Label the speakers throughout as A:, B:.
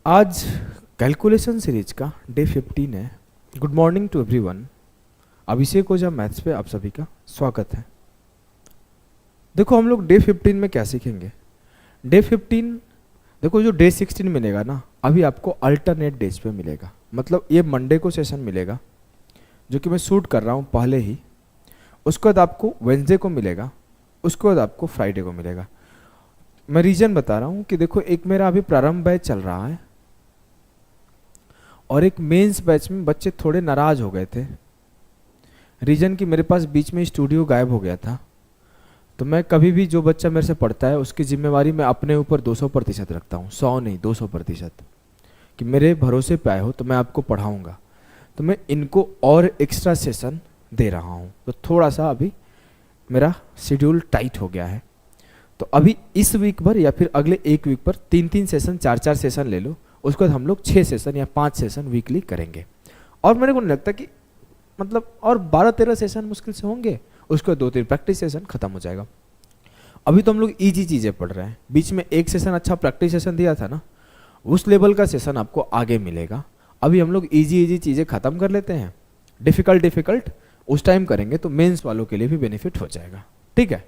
A: आज calculation series का day 15 है। Good morning to everyone. Abhishek Ojha maths पे आप सभी का स्वागत है। देखो हम लोग डे 15 में क्या सीखेंगे। डे 15 देखो, जो डे 16 मिलेगा ना, अभी आपको अल्टरनेट डेज पे मिलेगा। मतलब ये मंडे को सेशन मिलेगा जो कि मैं शूट कर रहा हूँ पहले ही, उसके बाद आपको वेंसडे को मिलेगा, उसके बाद आपको फ्राइडे को मिलेगा। मैं रीजन बता रहा हूँ कि देखो, एक मेरा अभी प्रारंभ बैच चल रहा है और एक मेंस बैच में बच्चे थोड़े नाराज हो गए थे। रीजन कि मेरे पास बीच में स्टूडियो गायब हो गया था। तो मैं कभी भी जो बच्चा मेरे से पढ़ता है उसकी जिम्मेवारी मैं अपने ऊपर 200% रखता हूँ, 100 नहीं 200%, कि मेरे भरोसे पे आए हो तो मैं आपको पढ़ाऊँगा। तो मैं इनको और एक्स्ट्रा सेशन दे रहा हूँ, तो थोड़ा सा अभी मेरा शेड्यूल टाइट हो गया है। तो अभी इस वीक भर या फिर अगले एक वीक पर 3-3 सेशन 4-4 सेशन ले लो, उसके बाद हम लोग 6 सेशन या 5 सेशन वीकली करेंगे। और मेरे को नहीं लगता कि मतलब और 12-13 सेशन मुश्किल से होंगे, उसके बाद 2-3 प्रैक्टिस सेशन खत्म हो जाएगा। अभी तो हम लोग ईजी चीज़ें पढ़ रहे हैं। बीच में एक सेशन अच्छा प्रैक्टिस सेशन दिया था ना, उस लेवल का सेशन आपको आगे मिलेगा। अभी हम लोग ईजी चीज़ें खत्म कर लेते हैं, डिफिकल्ट उस टाइम करेंगे तो मेंस वालों के लिए भी बेनिफिट हो जाएगा। ठीक है,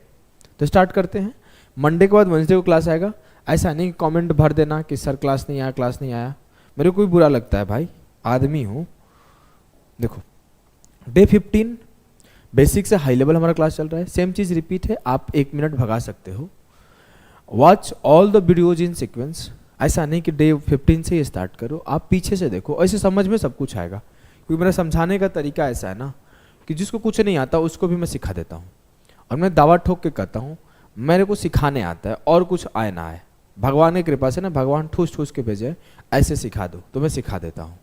A: तो स्टार्ट करते हैं। मंडे के बाद वेंसडे को क्लास आएगा। ऐसा नहीं कमेंट भर देना कि सर क्लास नहीं आया। मेरे को भी बुरा लगता है भाई, आदमी हूँ। देखो डे 15 बेसिक से हाई लेवल हमारा क्लास चल रहा है। सेम चीज़ रिपीट है, आप 1 मिनट भगा सकते हो। Watch all the videos in sequence. ऐसा नहीं कि डे 15 से ही स्टार्ट करो, आप पीछे से देखो, ऐसे समझ में सब कुछ आएगा। क्योंकि मेरा समझाने का तरीका ऐसा है ना कि जिसको कुछ नहीं आता उसको भी मैं सिखा देता हूँ। और मैं दावा ठोक के कहता हूँ, मेरे को सिखाने आता है और कुछ आए ना आए, भगवान की कृपा से ना, भगवान ठूस के भेजे, ऐसे सिखा दो तो मैं सिखा देता हूँ।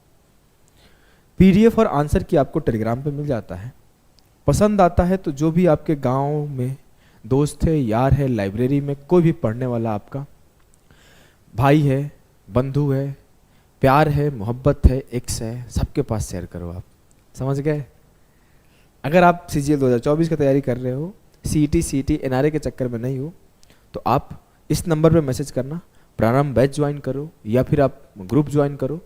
A: पीडीएफ और आंसर की आपको टेलीग्राम पे मिल जाता है। पसंद आता है तो जो भी आपके गांव में दोस्त है, यार है, लाइब्रेरी में कोई भी पढ़ने वाला आपका भाई है, बंधु है, प्यार है, मोहब्बत है, एक्स है, सबके पास शेयर करो। आप समझ गए। अगर आप सीजीएल 2024 की तैयारी कर रहे हो, सीईटी एनआरए के चक्कर में नहीं हो, तो आप इस नंबर पे मैसेज करना, प्रारंभ बैच ज्वाइन करो या फिर आप ग्रुप ज्वाइन करो,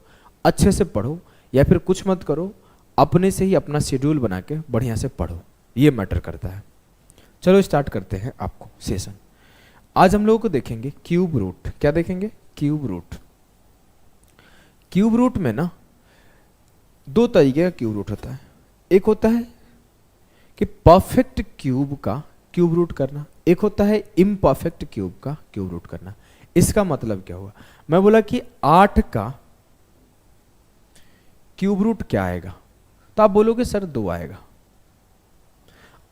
A: अच्छे से पढ़ो या फिर कुछ मत करो, अपने से ही अपना शेड्यूल बना के बढ़िया से पढ़ो, ये मैटर करता है। चलो स्टार्ट करते हैं आपको सेशन। आज हम लोगों को देखेंगे क्यूब रूट। क्या देखेंगे? Cube root. क्यूब रूट में ना 2 तरीके का क्यूब रूट होता है। एक होता है कि परफेक्ट क्यूब का क्यूब रूट करना, एक होता है इम्परफेक्ट क्यूब का क्यूब रूट करना। इसका मतलब क्या हुआ? मैं बोला कि 8 का क्यूब रूट क्या आएगा, तो आप बोलोगे सर 2 आएगा।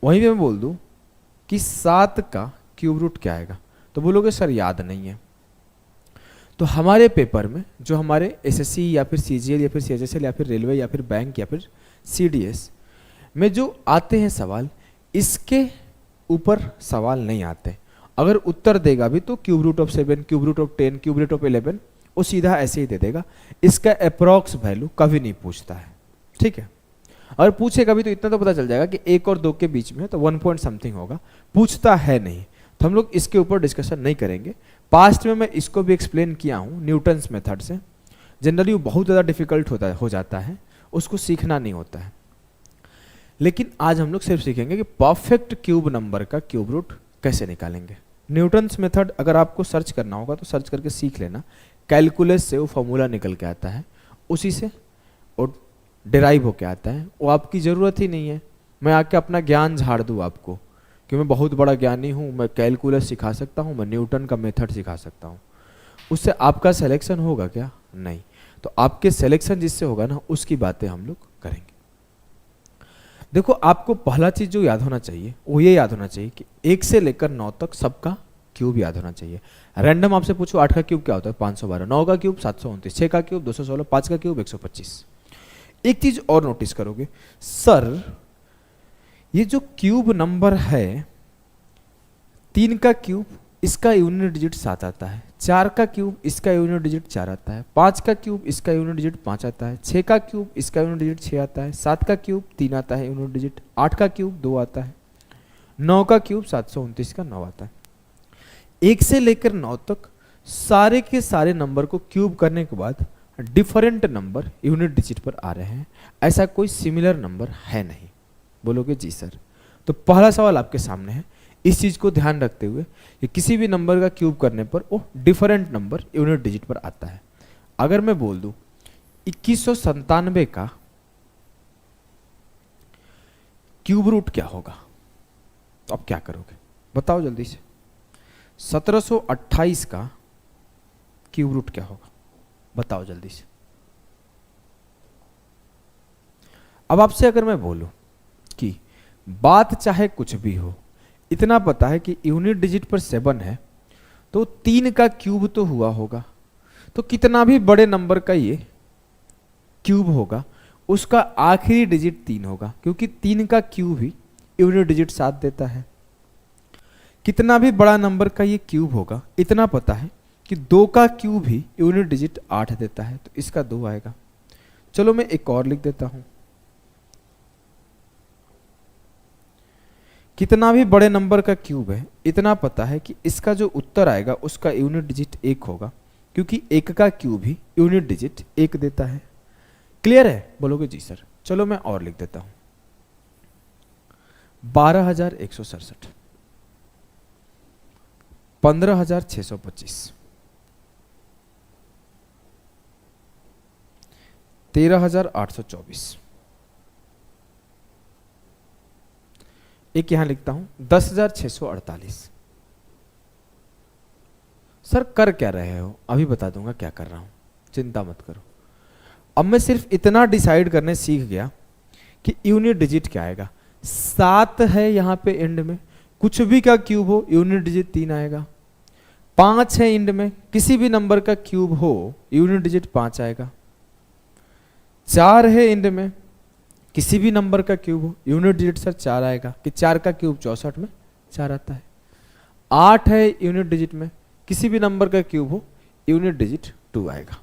A: वहीं पे मैं बोल दूं कि 7 का क्यूब रूट क्या आएगा, तो बोलोगे सर याद नहीं है। तो हमारे पेपर में जो हमारे एसएससी या फिर सीजीएल या फिर सीएचएसएल या फिर रेलवे या फिर बैंक या फिर सीडीएस में जो आते हैं सवाल, इसके ऊपर सवाल नहीं आते। अगर उत्तर देगा भी तो cube root of 7, cube root of 10, cube root of 11, वो सीधा ऐसे ही दे देगा। इसका अप्रॉक्स वैल्यू कभी नहीं पूछता है। ठीक है, अगर पूछेगा भी तो इतना तो पता चल जाएगा कि 1 और 2 के बीच में तो 1 पॉइंट समथिंग होगा, पूछता है नहीं। तो हम लोग इसके ऊपर डिस्कशन नहीं करेंगे। पास्ट में मैं इसको भी एक्सप्लेन किया हूँ न्यूटन्स मेथड से। जनरली वो बहुत ज़्यादा डिफिकल्ट हो जाता है, उसको सीखना नहीं होता है। लेकिन आज हम लोग सिर्फ सीखेंगे कि परफेक्ट क्यूब नंबर का क्यूब रूट कैसे निकालेंगे। न्यूटन्स मेथड अगर आपको सर्च करना होगा तो सर्च करके सीख लेना। कैलकुलस से वो फॉर्मूला निकल के आता है, उसी से वो डिराइव होके आता है। वो आपकी ज़रूरत ही नहीं है मैं आके अपना ज्ञान झाड़ दूँ आपको कि मैं बहुत बड़ा ज्ञानी हूँ, मैं कैलकुलस सिखा सकता हूँ, मैं न्यूटन का मेथड सिखा सकता हूँ। उससे आपका सिलेक्शन होगा क्या? नहीं। तो आपके सिलेक्शन जिससे होगा ना, उसकी बातें हम लोग करेंगे। देखो आपको पहला चीज जो याद होना चाहिए वो ये याद होना चाहिए कि 1 से लेकर 9 तक सबका क्यूब याद होना चाहिए। रैंडम आपसे पूछो 8 का क्यूब क्या होता है? 512। 9 का क्यूब 729। 6 का क्यूब 216। 5 का क्यूब 125। एक चीज और नोटिस करोगे, सर ये जो क्यूब नंबर है, 3 का क्यूब इसका यूनिट डिजिट 7 आता है, 4 का क्यूब इसका यूनिट डिजिट 4 आता है, 5 का क्यूब इसका यूनिट डिजिट 5 आता है, 6 का क्यूब इसका यूनिट डिजिट 6 आता है, 7 का क्यूब 3 आता है यूनिट डिजिट, 8 का क्यूब 2 आता है, 9 का क्यूब 729 का 9 आता है। 1 से लेकर 9 तक सारे के सारे नंबर को क्यूब करने के बाद डिफरेंट नंबर यूनिट डिजिट पर आ रहे हैं, ऐसा कोई सिमिलर नंबर है नहीं। बोलोगे जी सर। तो पहला सवाल आपके सामने है, इस चीज को ध्यान रखते हुए कि किसी भी नंबर का क्यूब करने पर वो डिफरेंट नंबर यूनिट डिजिट पर आता है। अगर मैं बोल दूं 2197 का क्यूब रूट क्या होगा, तो आप क्या करोगे बताओ जल्दी से। 1728 का क्यूब रूट क्या होगा बताओ जल्दी से। अब आपसे अगर मैं बोलूं कि बात चाहे कुछ भी हो, इतना पता है कि यूनिट डिजिट पर 7 है, तो 3 का क्यूब तो हुआ होगा, तो कितना भी बड़े नंबर का ये क्यूब होगा उसका आखिरी डिजिट 3 होगा, क्योंकि 3 का क्यूब ही यूनिट डिजिट 7 देता है। कितना भी बड़ा नंबर का ये क्यूब होगा, इतना पता है कि 2 का क्यूब ही यूनिट डिजिट 8 देता है, तो इसका 2 आएगा। चलो मैं एक और लिख देता हूं, कितना भी बड़े नंबर का क्यूब है, इतना पता है कि इसका जो उत्तर आएगा उसका यूनिट डिजिट 1 होगा, क्योंकि 1 का क्यूब ही यूनिट डिजिट 1 देता है। क्लियर है? बोलोगे जी सर। चलो मैं और लिख देता हूं 12167, 15625, 13824, एक यहां लिखता हूं 10648। सर कर क्या रहे हो? अभी बता दूंगा क्या कर रहा हूं, चिंता मत करो। अब मैं सिर्फ इतना डिसाइड करने सीख गया कि यूनिट डिजिट क्या आएगा। 7 है यहां पे एंड में, कुछ भी का क्यूब हो यूनिट डिजिट 3 आएगा। 5 है एंड में, किसी भी नंबर का क्यूब हो यूनिट डिजिट 5 आएगा। 4 है एंड में, किसी भी नंबर का क्यूब हो यूनिट डिजिट सर 4 आएगा, कि 4 का क्यूब 64 में 4 आता है। 8 है यूनिट डिजिट में, किसी भी नंबर का क्यूब हो यूनिट डिजिट 2 आएगा।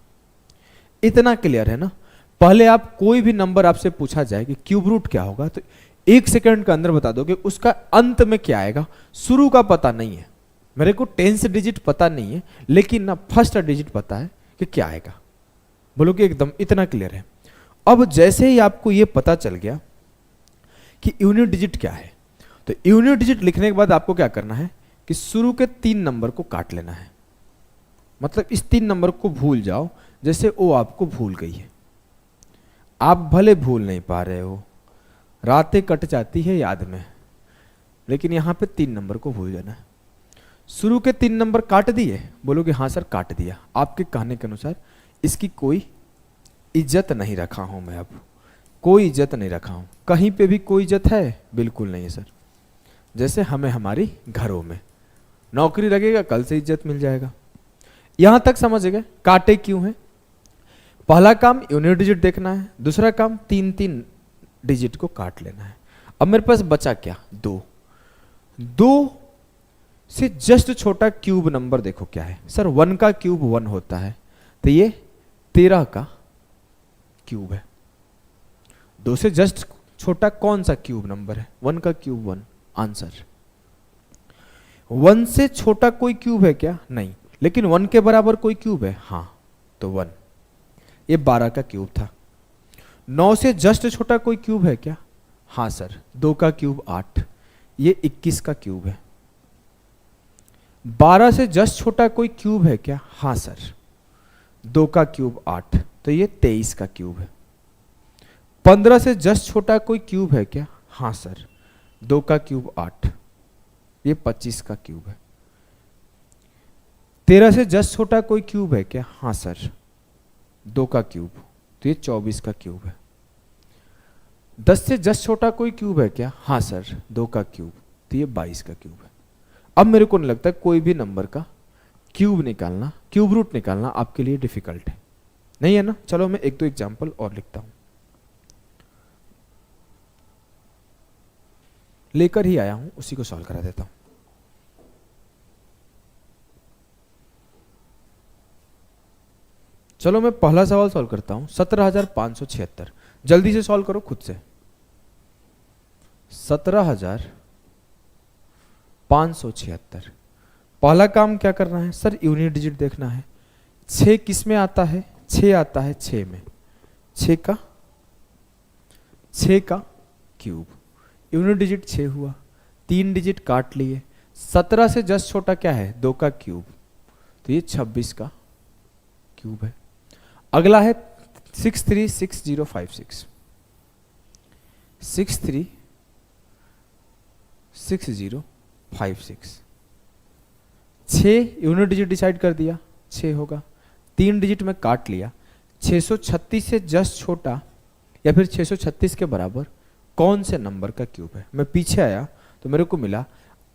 A: इतना क्लियर है ना? पहले आप कोई भी नंबर आपसे पूछा जाए कि क्यूब रूट क्या होगा, तो 1 सेकंड के अंदर बता दोगे उसका अंत में क्या आएगा। शुरू का पता नहीं है, मेरे को 10 डिजिट पता नहीं है, लेकिन ना फर्स्ट डिजिट पता है कि क्या आएगा। बोलोगे एकदम, इतना क्लियर है। अब जैसे ही आपको ये पता चल गया कि यूनिट डिजिट क्या है, तो यूनिट डिजिट लिखने के बाद आपको क्या करना है कि शुरू के 3 नंबर को काट लेना है। मतलब इस 3 नंबर को भूल जाओ, जैसे वो आपको भूल गई है। आप भले भूल नहीं पा रहे हो, रातें कट जाती है याद में, लेकिन यहां पे 3 नंबर को भूल जाना है। शुरू के 3 नंबर काट दिए? बोलोगे हाँ सर काट दिया। आपके कहने के अनुसार इसकी कोई इज्जत नहीं रखा हूं मैं, अब कोई इज्जत नहीं रखा हूं। कहीं पे भी कोई इज्जत है? बिल्कुल नहीं है सर। जैसे हमें हमारी घरों में नौकरी लगेगा, कल से इज्जत मिल जाएगा। यहां तक समझ गए काटे क्यों है? पहला काम यूनिट डिजिट देखना है, दूसरा काम 3 डिजिट को काट लेना है। अब मेरे पास बचा क्या? 2 से जस्ट छोटा क्यूब नंबर देखो क्या है। सर 1 का क्यूब 1 होता है, तो ये 13 का क्यूब है। 2 से जस्ट छोटा कौन सा क्यूब नंबर है? 1 का क्यूब 1। आंसर 1 से छोटा कोई क्यूब है क्या? नहीं। लेकिन 1 के बराबर कोई क्यूब है? हाँ, तो 1। ये 12 का क्यूब था। 9 से जस्ट छोटा कोई क्यूब है क्या? हाँ सर, 2 का क्यूब 8, ये 21 का क्यूब है। 12 से जस्ट छोटा कोई क्यूब है क्या? हाँ सर, 2 का क्यूब 8, तो ये 23 का क्यूब है। 15 से जस्ट छोटा कोई क्यूब है क्या? हाँ सर, 2 का क्यूब 8, ये 25 का क्यूब है। 13 से जस्ट छोटा कोई क्यूब है क्या? हाँ सर, 2 का क्यूब, तो ये 24 का क्यूब है। 10 से जस्ट छोटा कोई क्यूब है क्या? हाँ सर, 2 का क्यूब, तो ये 22 का क्यूब है। अब मेरे को नहीं लगता कोई भी नंबर का क्यूब निकालना, क्यूब रूट निकालना आपके लिए डिफिकल्ट है, नहीं है ना? चलो मैं 1-2 एग्जाम्पल और लिखता हूं, लेकर ही आया हूं, उसी को सॉल्व करा देता हूं। चलो मैं पहला सवाल सॉल्व करता हूं। 17,576, जल्दी से सॉल्व करो खुद से। 17,576, पहला काम क्या करना है सर, यूनिट डिजिट देखना है। 6 किस में आता है, 6 आता है 6 में, 6 का क्यूब, यूनिट डिजिट 6 हुआ, 3 डिजिट काट लिए। 17 से जस्ट छोटा क्या है, 2 का क्यूब, तो ये 26 का क्यूब है। अगला है 636056, 636056, 6 यूनिट डिजिट डिसाइड कर दिया, 6 होगा, 3 डिजिट में काट लिया। 636 से जस्ट छोटा या फिर 636 के बराबर कौन से नंबर का क्यूब है। मैं पीछे आया तो मेरे को मिला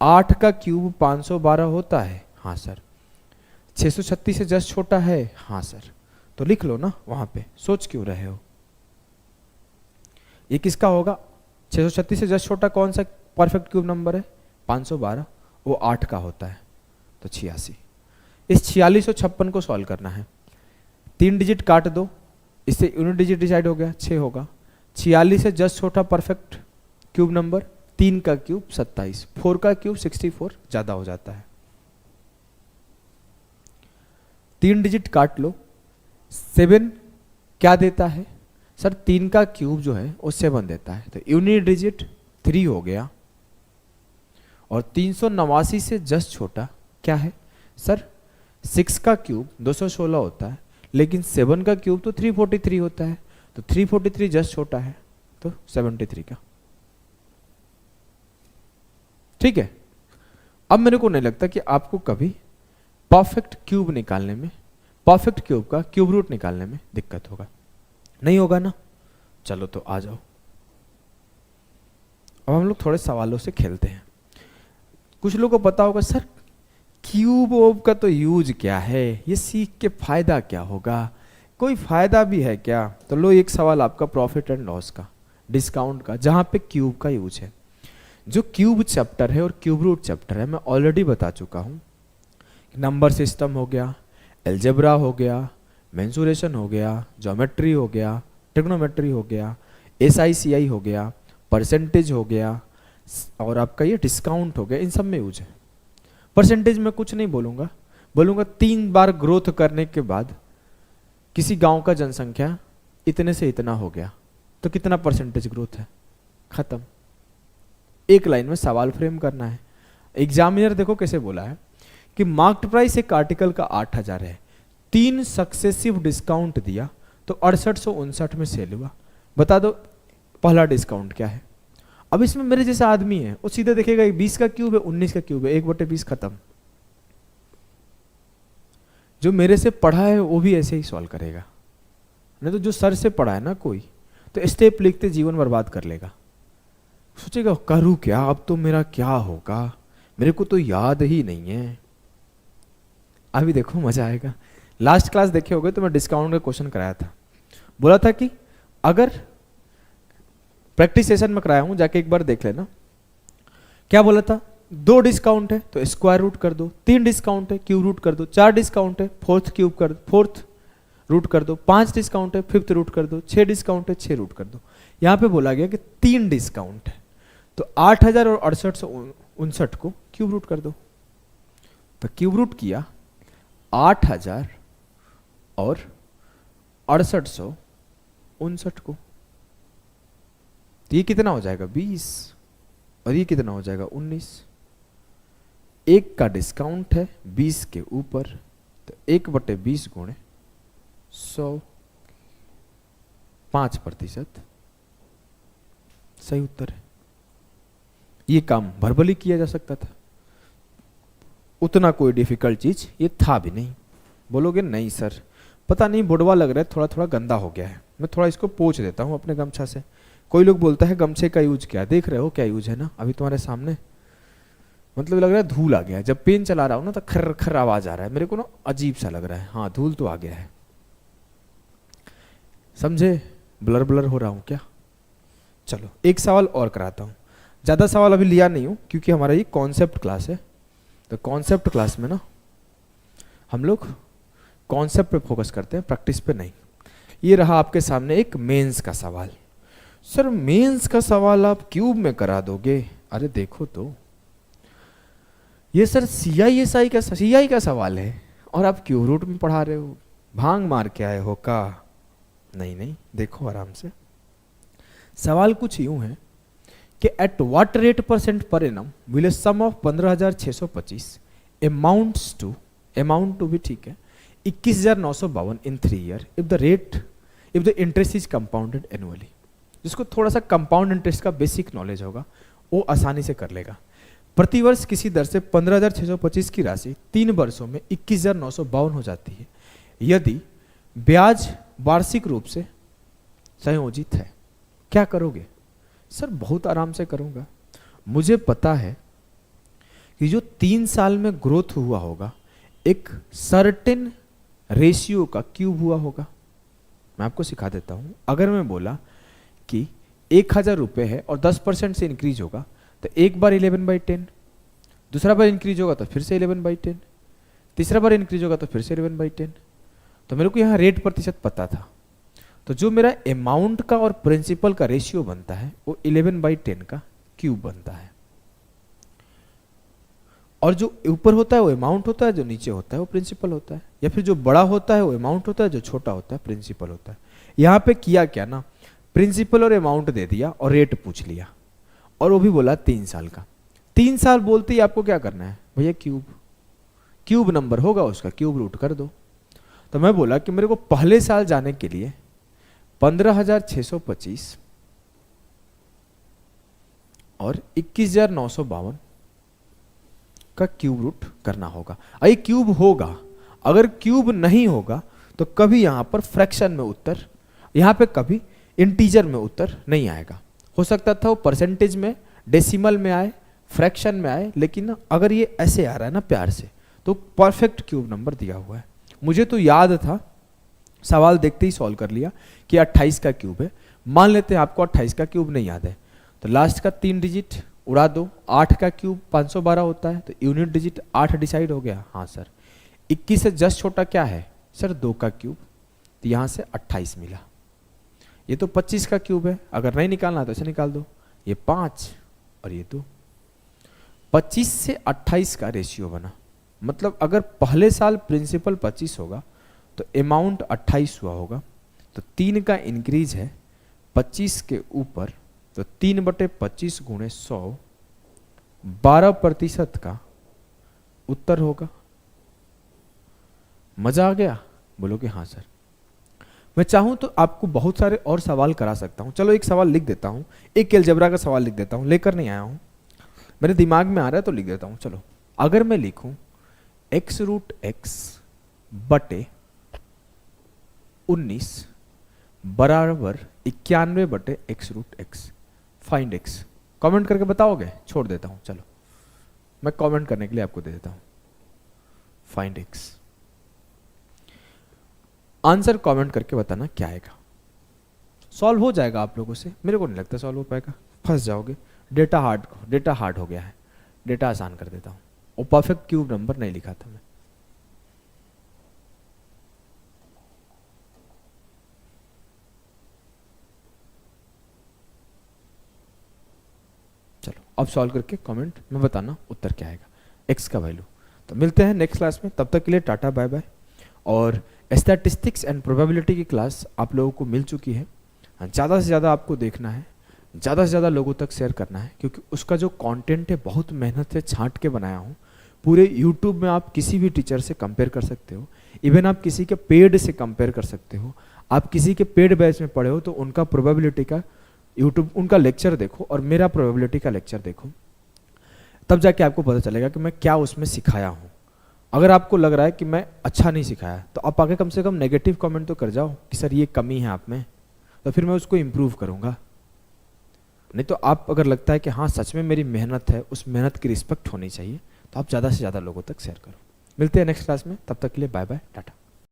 A: 8 का क्यूब 512 होता है, हाँ सर। 636 से जस्ट छोटा है, हाँ सर। तो लिख लो ना वहां पे, सोच क्यों रहे हो। ये किसका होगा, 636 से जस्ट छोटा कौन सा परफेक्ट क्यूब नंबर है, 512, वो 8 का होता है, तो 86। इस 4656 को सॉल्व करना है, 3 डिजिट काट दो, इससे यूनिट डिजिट डिसाइड हो गया, 6 होगा। 46 से जस्ट छोटा परफेक्ट क्यूब नंबर, 3 का क्यूब 27, 4 का क्यूब 64, ज्यादा हो जाता है। 3 डिजिट काट लो, 7 क्या देता है सर, 3 का क्यूब जो है वो 7 देता है, तो यूनिट डिजिट 3 हो गया। और 389 से जस्ट छोटा क्या है सर, 6 का क्यूब 216 होता है, लेकिन 7 का क्यूब तो 343 होता है, तो 343 जस्ट छोटा है, तो 73 का। ठीक है। अब मेरे को नहीं लगता कि आपको कभी परफेक्ट क्यूब निकालने में, परफेक्ट क्यूब का क्यूब रूट निकालने में दिक्कत होगा, नहीं होगा ना। चलो तो आ जाओ, अब हम लोग थोड़े सवालों से खेलते हैं। कुछ लोगों को पता होगा सर क्यूब ओब का तो यूज क्या है, ये सीख के फायदा क्या होगा, कोई फायदा भी है क्या। तो लो एक सवाल आपका प्रॉफिट एंड लॉस का, डिस्काउंट का, जहां पे क्यूब का यूज है। जो क्यूब चैप्टर है और क्यूब रूट चैप्टर है, मैं ऑलरेडी बता चुका हूं। नंबर सिस्टम हो गया, एल्जेब्रा हो गया, मेंसुरेशन हो गया, ज्योमेट्री हो गया, ट्रिग्नोमेट्री हो गया, SICI हो गया, परसेंटेज हो गया, और आपका ये डिस्काउंट हो गया, इन सब में यूज है। परसेंटेज में कुछ नहीं बोलूंगा, बोलूंगा 3 बार ग्रोथ करने के बाद किसी गांव का जनसंख्या इतने से इतना हो गया, तो कितना परसेंटेज ग्रोथ है, खत्म। एक लाइन में सवाल फ्रेम करना है। एग्जामिनर देखो कैसे बोला है कि मार्क्ड प्राइस एक आर्टिकल का 8000 है, 3 सक्सेसिव डिस्काउंट दिया तो 6859 में सेल हुआ, बता दो पहला डिस्काउंट क्या है। अब इसमें मेरे जैसा आदमी है, वो सीधे देखेगा 20 का क्यूब है, 19 का क्यूब है, 1/20 खत्म। जो मेरे से पढ़ा है वो भी ऐसे ही सॉल्व करेगा, नहीं तो जो सर से पढ़ा है ना कोई, तो स्टेप लिखते जीवन बर्बाद कर लेगा। सोचेगा करूं क्या, अब तो मेरा क्या होगा, मेरे को तो याद ही नहीं है। अभी देखो मजा आएगा। लास्ट क्लास देखे होगे तो मैं डिस्काउंट का क्वेश्चन कराया था, बोला था कि अगर प्रैक्टिस सेशन में कराया हूं, जाके एक बार देख लेना। क्या बोला था, 2 डिस्काउंट है तो स्क्वायर रूट कर दो, 3 डिस्काउंट है क्यूब रूट कर दो, 4 डिस्काउंट है फोर्थ रूट कर दो, 5 डिस्काउंट है 5th रूट कर दो, 6 डिस्काउंट है 6 रूट कर दो। यहां पे बोला गया कि 3 डिस्काउंट है, तो 8000 और 6859 को क्यूब रूट कर दो। तो क्यूब रूट किया 8000 और 6859 को, तो ये कितना हो जाएगा 20, और ये कितना हो जाएगा 19। 1 का डिस्काउंट है 20 के ऊपर, तो 1/20 गुणे 100, 5%। सही उत्तर है। ये काम वर्बली किया जा सकता था, उतना कोई डिफिकल्ट चीज ये था भी नहीं। बोलोगे नहीं सर पता नहीं बुढ़वा लग रहा है, थोड़ा थोड़ा गंदा हो गया है, मैं थोड़ा इसको पोंछ देता हूँ अपने गमछा से। कोई लोग बोलता है गमछे का यूज क्या, देख रहे हो क्या यूज है ना अभी तुम्हारे सामने, मतलब लग रहा है धूल आ गया है। जब पेन चला रहा हूं ना तो खर खर आवाज आ रहा है, मेरे को ना अजीब सा लग रहा है। हाँ धूल तो आ गया है, समझे, ब्लर ब्लर हो रहा हूं क्या। चलो एक सवाल और कराता हूं, ज्यादा सवाल अभी लिया नहीं हूं क्योंकि हमारा ये कॉन्सेप्ट क्लास है। तो कॉन्सेप्ट क्लास में ना हम लोग कॉन्सेप्ट पे फोकस करते हैं, प्रैक्टिस पे नहीं। ये रहा आपके सामने एक मेंस का सवाल। सर मेंस का सवाल आप क्यूब में करा दोगे, अरे देखो तो ये सर सी आई का सवाल है और आप क्यूब रूट में पढ़ा रहे हो, भांग मार के आए हो का? नहीं नहीं, देखो आराम से। सवाल कुछ यूं है कि एट व्हाट रेट परसेंट पर एनम will a sum of 15,625 amount to भी ठीक है 21,952 in 3 year if the interest is compounded annually. जिसको थोड़ा सा कंपाउंड इंटरेस्ट का बेसिक नॉलेज होगा वो आसानी से कर लेगा। प्रतिवर्ष किसी दर से 15,625 की राशि 3 वर्षों में 21,952 हो जाती है यदि ब्याज वार्षिक रूप से संयोजित है। क्या करोगे? सर बहुत आराम से करूंगा। मुझे पता है कि जो 3 साल में ग्रोथ हुआ होगा एक सर्टेन रेशियो का क्यूब हुआ होगा। मैं आपको सिखा देता हूं। अगर मैं बोला कि 1,000 रुपये है और 10% से इंक्रीज होगा तो एक बार 11/10, दूसरा बार इंक्रीज होगा तो फिर से 11/10, तीसरा बार इंक्रीज होगा तो फिर से 11/10। तो मेरे को यहाँ रेट प्रतिशत पता था, तो जो मेरा अमाउंट का और प्रिंसिपल का रेशियो बनता है वो 11/10 का क्यूब बनता है। और जो ऊपर होता है वो अमाउंट होता है, जो नीचे होता है वो प्रिंसिपल होता है, या फिर जो बड़ा होता है वो अमाउंट होता है, जो छोटा होता है प्रिंसिपल होता है। यहाँ पे किया क्या ना, प्रिंसिपल और अमाउंट दे दिया और रेट पूछ लिया और वो भी बोला 3 साल का। 3 साल बोलते ही आपको क्या करना है भैया, क्यूब नंबर होगा उसका क्यूब रूट कर दो। तो मैं बोला कि मेरे को पहले साल जाने के लिए 15,625 और 21,952 का क्यूब रूट करना होगा। ये क्यूब होगा, अगर क्यूब नहीं होगा तो कभी यहां पर फ्रैक्शन में उत्तर, यहां पे कभी इंटीजर में उत्तर नहीं आएगा। हो सकता था वो परसेंटेज में, डेसिमल में आए, फ्रैक्शन में आए, लेकिन अगर ये ऐसे आ रहा है ना प्यार से तो परफेक्ट क्यूब नंबर दिया हुआ है। मुझे तो याद था, सवाल देखते ही सॉल्व कर लिया कि 28 का क्यूब है। मान लेते हैं आपको 28 का क्यूब नहीं याद है तो लास्ट का 3 डिजिट उड़ा दो। 8 का क्यूब 512 होता है तो यूनिट डिजिट 8 डिसाइड हो गया। हाँ सर। 21 से जस्ट छोटा क्या है सर, 2 का क्यूब, तो यहां से 28 मिला। ये तो 25 का क्यूब है, अगर नहीं निकालना तो इसे निकाल दो, ये 5 और ये 2। 25 से 28 का रेशियो बना, मतलब अगर पहले साल प्रिंसिपल 25 होगा तो अमाउंट 28 हुआ होगा। तो 3 का इंक्रीज है 25 के ऊपर, तो 3/25 गुणे 100 12% का उत्तर होगा। मजा आ गया? बोलो कि हाँ सर। मैं चाहूं तो आपको बहुत सारे और सवाल करा सकता हूं। चलो एक सवाल लिख देता हूं, एक अलजेब्रा का सवाल लिख देता हूं, लेकर नहीं आया हूं, मेरे दिमाग में आ रहा है तो लिख देता हूं। चलो अगर मैं लिखूं x√x बटे 19 बराबर 91/x√x, फाइंड x। कमेंट करके बताओगे? छोड़ देता हूं, चलो मैं कमेंट करने के लिए आपको दे देता हूं। फाइंड x आंसर कमेंट करके बताना क्या आएगा। सॉल्व हो जाएगा आप लोगों से, मेरे को नहीं लगता सॉल्व हो पाएगा, फंस जाओगे। डेटा हार्ड हो गया है, डेटा आसान कर देता हूं। वो परफेक्ट क्यूब नंबर नहीं लिखा था मैं। चलो अब सॉल्व करके कमेंट में बताना उत्तर क्या आएगा, एक्स का वैल्यू। तो मिलते हैं नेक्स्ट क्लास में, तब तक के लिए टाटा बाय बाय। और स्टैटिस्टिक्स एंड प्रोबेबिलिटी की क्लास आप लोगों को मिल चुकी है। ज़्यादा से ज़्यादा आपको देखना है, ज़्यादा से ज़्यादा लोगों तक शेयर करना है, क्योंकि उसका जो कंटेंट है बहुत मेहनत से छांट के बनाया हूँ। पूरे यूट्यूब में आप किसी भी टीचर से कंपेयर कर सकते हो, इवन आप किसी के पेड से कंपेयर कर सकते हो। आप किसी के पेड बैच में पढ़े हो तो उनका प्रोबेबिलिटी का यूट्यूब उनका लेक्चर देखो और मेरा प्रोबेबिलिटी का लेक्चर देखो, तब जाके आपको पता चलेगा कि मैं क्या उसमें सिखाया हूँ। अगर आपको लग रहा है कि मैं अच्छा नहीं सिखाया तो आप आगे कम से कम नेगेटिव कमेंट तो कर जाओ कि सर ये कमी है आप में, तो फिर मैं उसको इम्प्रूव करूँगा। नहीं तो आप अगर लगता है कि हाँ सच में मेरी मेहनत है, उस मेहनत की रिस्पेक्ट होनी चाहिए, तो आप ज़्यादा से ज़्यादा लोगों तक शेयर करो। मिलते हैं नेक्स्ट क्लास में, तब तक के लिए बाय बाय टाटा।